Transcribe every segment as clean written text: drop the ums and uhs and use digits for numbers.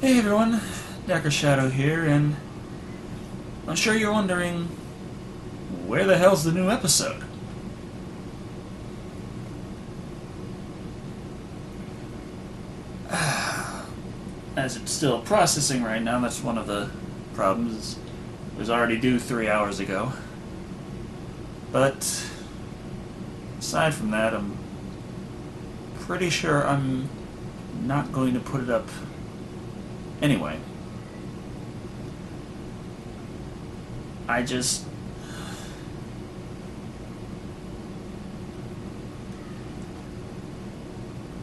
Hey everyone, Dr. Shado here, and I'm sure you're wondering, where the hell's the new episode? As it's still processing right now, that's one of the problems. It was already due 3 hours ago. But, aside from that, I'm pretty sure I'm not going to put it up anyway. I just...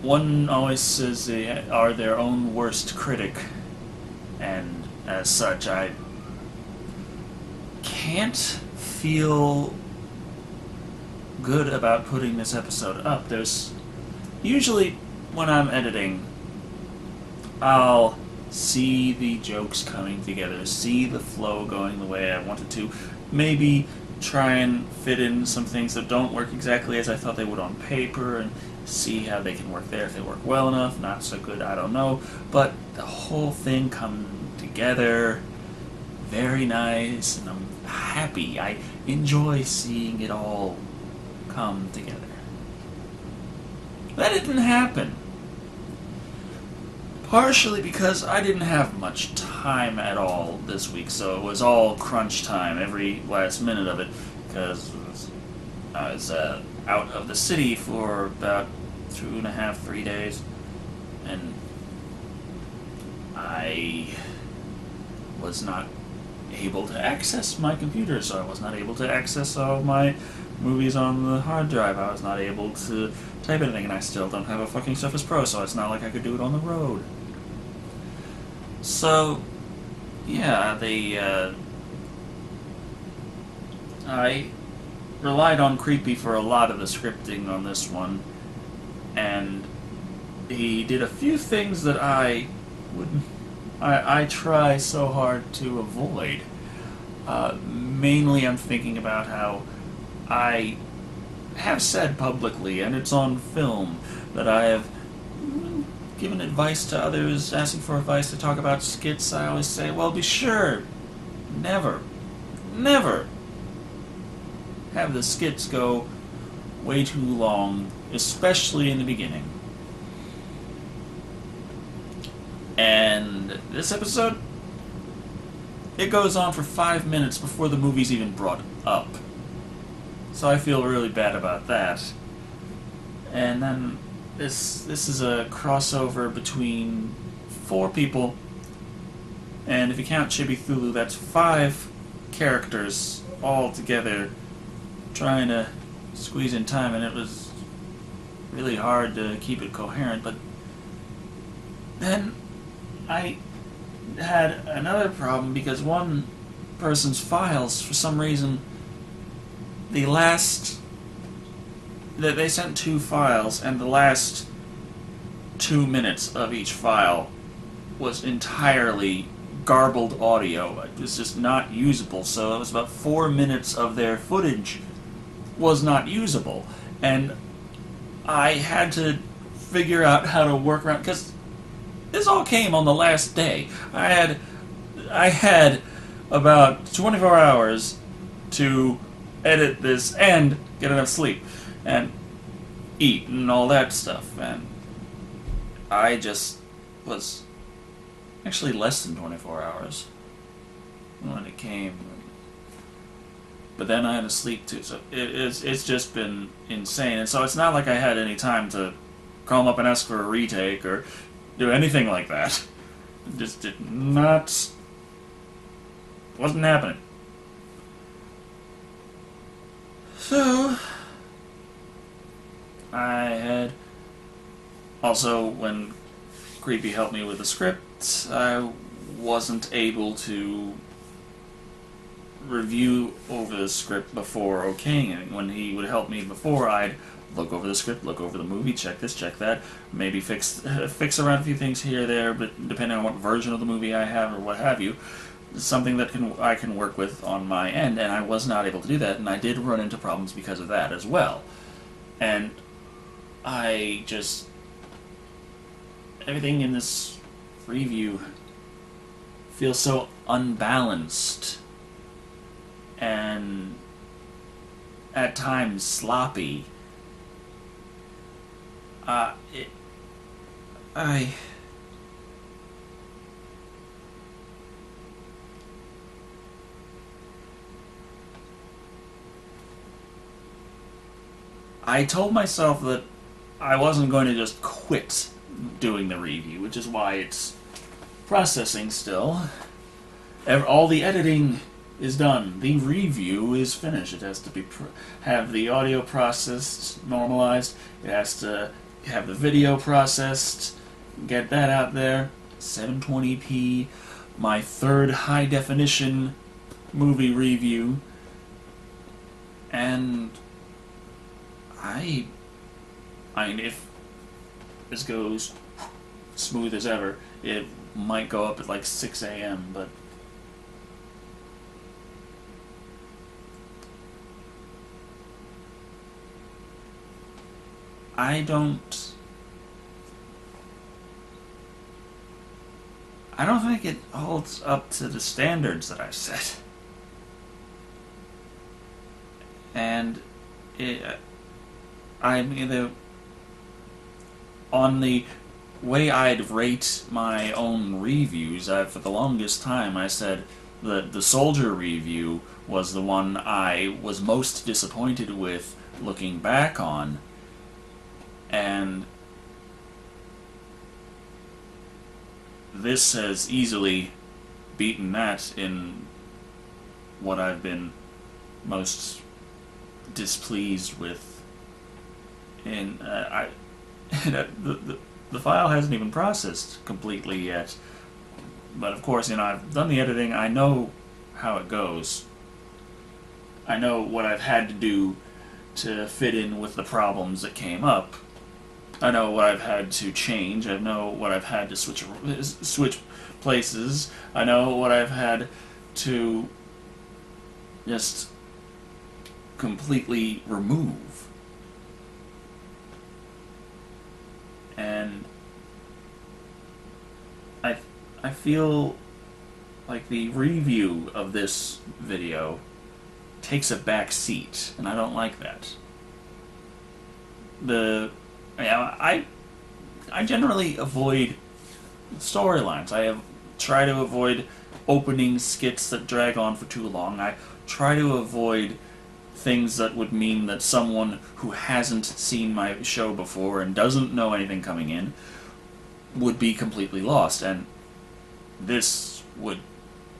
One always says they are their own worst critic, and as such, I can't feel good about putting this episode up. There's usually, when I'm editing, I'll see the jokes coming together, see the flow going the way I want it to, maybe try and fit in some things that don't work exactly as I thought they would on paper, and see how they can work there. If they work well enough, not so good, I don't know. But the whole thing come together very nice, and I'm happy. I enjoy seeing it all come together. That didn't happen. Partially because I didn't have much time at all this week, so it was all crunch time, every last minute of it, because I was out of the city for about 2.5, 3 days, and I was not able to access my computer, so I was not able to access all my movies on the hard drive. I was not able to type anything, and I still don't have a fucking Surface Pro, so it's not like I could do it on the road. So, yeah, I relied on Creepy for a lot of the scripting on this one, and he did a few things that I try so hard to avoid. Mainly, I'm thinking about how I have said publicly, and it's on film, that I have given advice to others, asking for advice to talk about skits. I always say, well, be sure, never have the skits go way too long, especially in the beginning. And this episode, it goes on for 5 minutes before the movie's even brought up. So I feel really bad about that. And then this is a crossover between 4 people, and if you count Chibi Thulu, that's 5 characters all together trying to squeeze in time, and it was really hard to keep it coherent. But then I had another problem because one person's files, for some reason, they sent 2 files, and the last 2 minutes of each file was entirely garbled audio. It was just not usable, so it was about 4 minutes of their footage was not usable. And I had to figure out how to work around, because this all came on the last day. I had about 24 hours to edit this and get enough sleep and eat and all that stuff, and I just was actually less than 24 hours when it came. But then I had to sleep too, so it's just been insane. And so it's not like I had any time to call them up and ask for a retake or do anything like that. It just wasn't happening. So I had also, when Creepy helped me with the script, I wasn't able to review over the script before okaying it. When he would help me before, I'd look over the script, look over the movie, check this, check that, maybe fix around a few things here or there, but depending on what version of the movie I have or what have you, something that I can work with on my end, and I was not able to do that, and I did run into problems because of that as well. And everything in this review feels so unbalanced and at times sloppy. It, I told myself that I wasn't going to just quit doing the review, which is why it's processing still. All the editing is done. The review is finished. It has to be have the audio processed, normalized. It has to have the video processed, get that out there. 720p, my third high definition movie review, and I mean, if this goes smooth as ever, it might go up at like 6 a.m., but I don't think it holds up to the standards that I've set. And on the way I'd rate my own reviews, for the longest time I said that the Soldier review was the one I was most disappointed with looking back on. And this has easily beaten that in what I've been most displeased with. And the file hasn't even processed completely yet. But of course, I've done the editing. I know how it goes. I know what I've had to do to fit in with the problems that came up. I know what I've had to change. I know what I've had to switch places. I know what I've had to just completely remove. And I feel like the review of this video takes a back seat, and I don't like that. I generally avoid storylines. I try to avoid opening skits that drag on for too long. I try to avoid things that would mean that someone who hasn't seen my show before and doesn't know anything coming in would be completely lost, and this would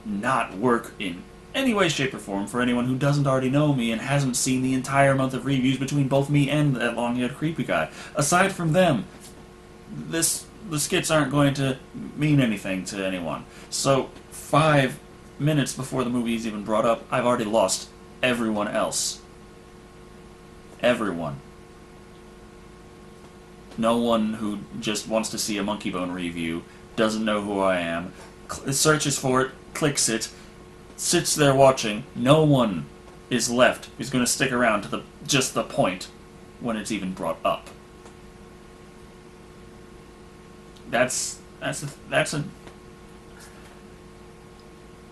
not work in any way, shape, or form for anyone who doesn't already know me and hasn't seen the entire month of reviews between both me and that long-haired creepy guy. Aside from them, the skits aren't going to mean anything to anyone. So 5 minutes before the movie is even brought up, I've already lost everyone else. Everyone. No one who just wants to see a Monkey Bone review, doesn't know who I am, searches for it, clicks it, sits there watching. No one is left who's going to stick around to just the point when it's even brought up. This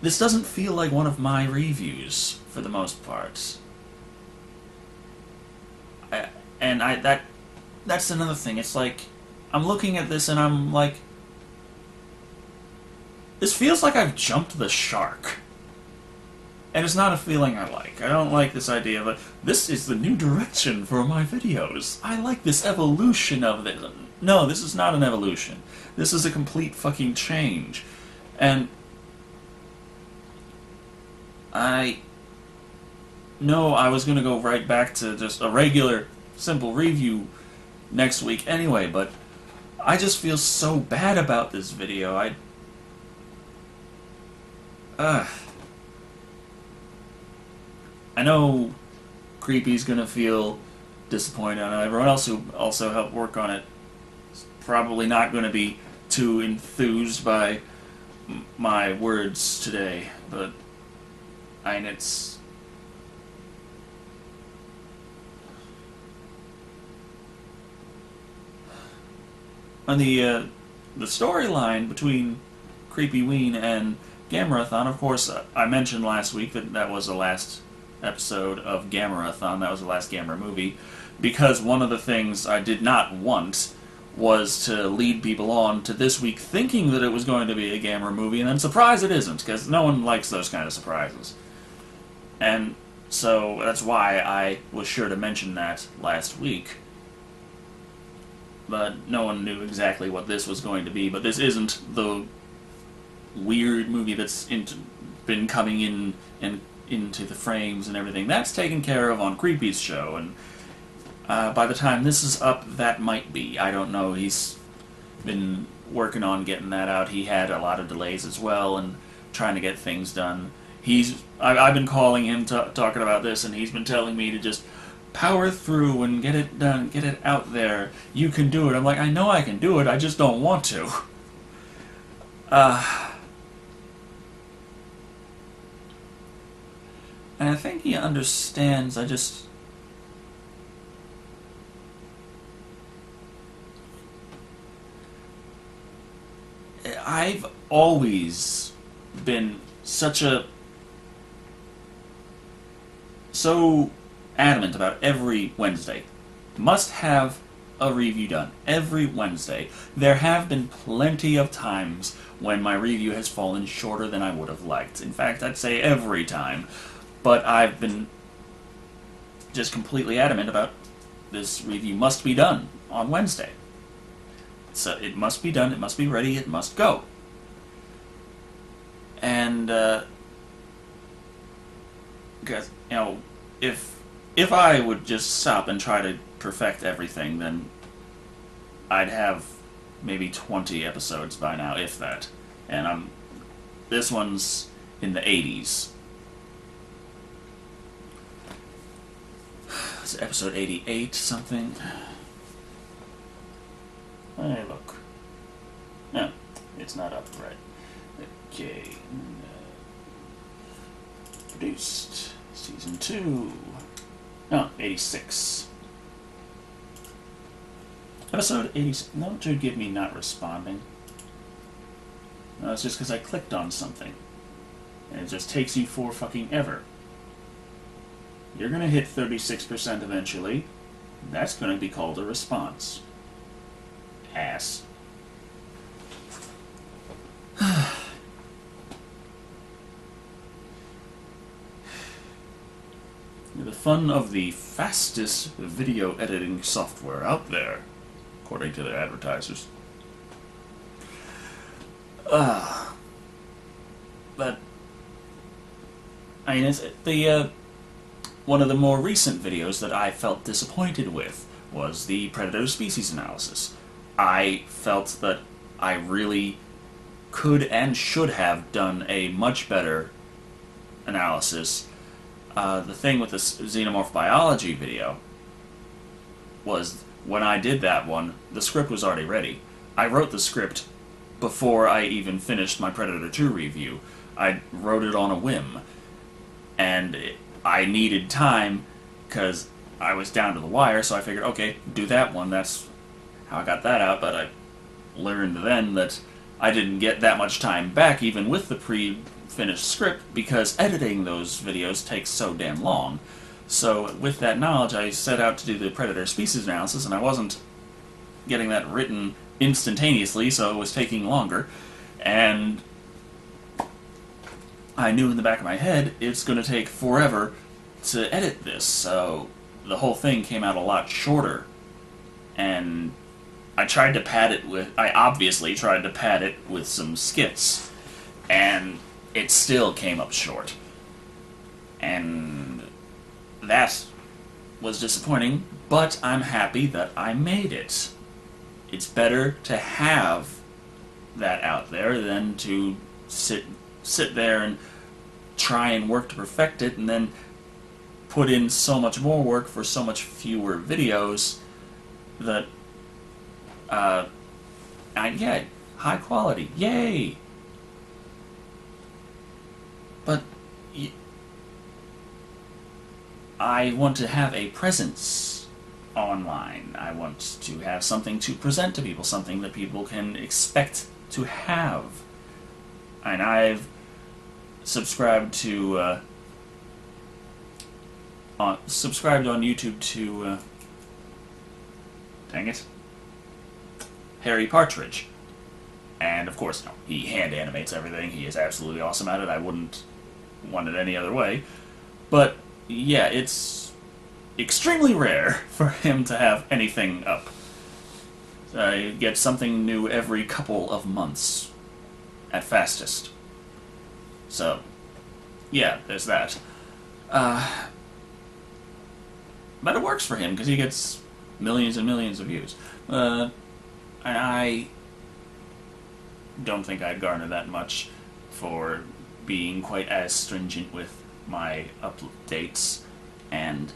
doesn't feel like one of my reviews for the most part. That's another thing. It's like I'm looking at this and I'm like, this feels like I've jumped the shark. And it's not a feeling I like. I don't like this idea of this is the new direction for my videos. I like this evolution of this. No, this is not an evolution. This is a complete fucking change. And I know I was going to go right back to just a regular, simple review next week anyway, but I just feel so bad about this video. I know Creepy's gonna feel disappointed. I know everyone else who also helped work on it is probably not gonna be too enthused by my words today, but it's... On the the storyline between Creepy Ween and Gamerathon, of course, I mentioned last week that that was the last episode of Gamerathon, that was the last Gamera movie, because one of the things I did not want was to lead people on to this week thinking that it was going to be a Gamera movie, and then surprise it isn't, because no one likes those kind of surprises. And so that's why I was sure to mention that last week. But no one knew exactly what this was going to be, but this isn't the weird movie that's been coming in and into the frames and everything. That's taken care of on Creepy's show, and by the time this is up, that might be. I don't know. He's been working on getting that out. He had a lot of delays as well, and trying to get things done. I've been calling him talking about this, and he's been telling me to just power through and get it done, get it out there. You can do it. I'm like, I know I can do it, I just don't want to. And I think he understands. I've always been so adamant about every Wednesday. Must have a review done every Wednesday. There have been plenty of times when my review has fallen shorter than I would have liked. In fact, I'd say every time. But I've been just completely adamant about this review must be done on Wednesday. So it must be done, it must be ready, it must go. And, because, you know, if I would just stop and try to perfect everything, then I'd have maybe 20 episodes by now, if that. And this one's in the 80s. It's episode 88 something. Hey, look. No, it's not up right. Okay. Produced. Season 2. No, 86. Episode 86. No, it should give me not responding. No, it's just because I clicked on something. And it just takes you for fucking ever. You're going to hit 36% eventually. That's going to be called a response. Ass. The fun of the fastest video editing software out there, according to their advertisers. But I mean, it's one of the more recent videos that I felt disappointed with was the predator species analysis. I felt that I really could and should have done a much better analysis. The thing with the xenomorph biology video was when I did that one, the script was already ready. I wrote the script before I even finished my Predator 2 review. I wrote it on a whim, and I needed time because I was down to the wire, so I figured, okay, do that one. That's how I got that out, but I learned then that I didn't get that much time back even with the pre-finished script because editing those videos takes so damn long. So with that knowledge, I set out to do the predator species analysis, and I wasn't getting that written instantaneously, so it was taking longer. And I knew in the back of my head it's going to take forever to edit this, so the whole thing came out a lot shorter. And I obviously tried to pad it with some skits, and it still came up short. And that was disappointing, but I'm happy that I made it. It's better to have that out there than to sit there and try and work to perfect it and then put in so much more work for so much fewer videos that yeah, high quality, yay! But I want to have a presence online. I want to have something to present to people, something that people can expect to have. And I've subscribed to subscribed on YouTube to dang it, Harry Partridge. And of course, no, he hand animates everything. He is absolutely awesome at it. I wouldn't want it any other way. But yeah, it's extremely rare for him to have anything up. I get something new every couple of months, at fastest. So, yeah, there's that. But it works for him, because he gets millions and millions of views. And I don't think I'd garner that much for being quite as stringent with my updates, and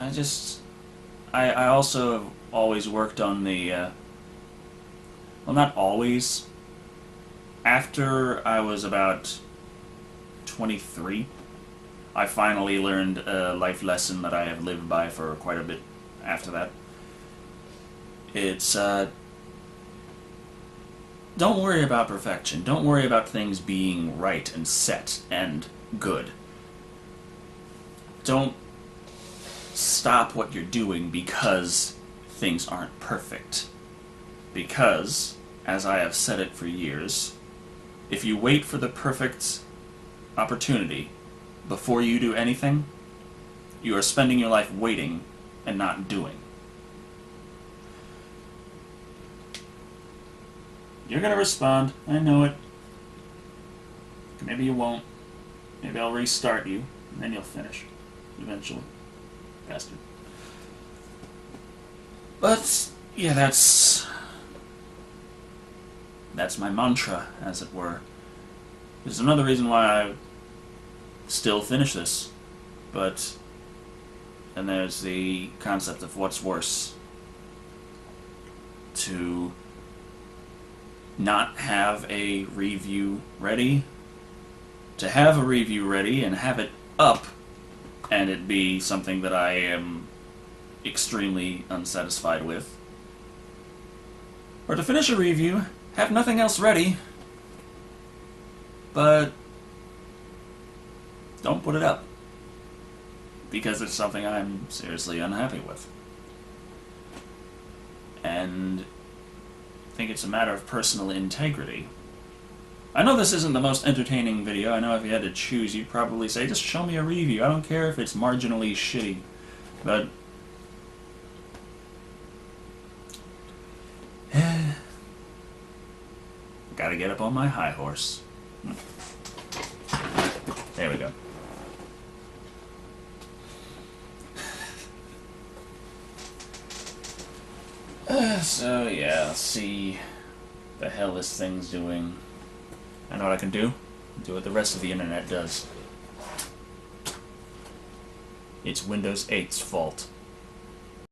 I also have always worked on the, well, not always. After I was about 23, I finally learned a life lesson that I have lived by for quite a bit after that. It's, don't worry about perfection. Don't worry about things being right and set and good. Don't stop what you're doing because things aren't perfect. Because, as I have said it for years, if you wait for the perfect opportunity before you do anything, you are spending your life waiting and not doing. You're gonna respond, I know it. Maybe you won't. Maybe I'll restart you, and then you'll finish. Eventually. Bastard. But, yeah, that's my mantra, as it were. There's another reason why I still finish this. But, and there's the concept of what's worse. To not have a review ready, to have a review ready and have it up, and it be something that I am extremely unsatisfied with, or to finish a review, have nothing else ready, but don't put it up, because it's something I'm seriously unhappy with. And I think it's a matter of personal integrity. I know this isn't the most entertaining video. I know if you had to choose, you'd probably say, just show me a review. I don't care if it's marginally shitty. But gotta get up on my high horse. There we go. So yeah, let's see the hell this thing's doing. I know what I can do. Do what the rest of the internet does. It's Windows 8's fault.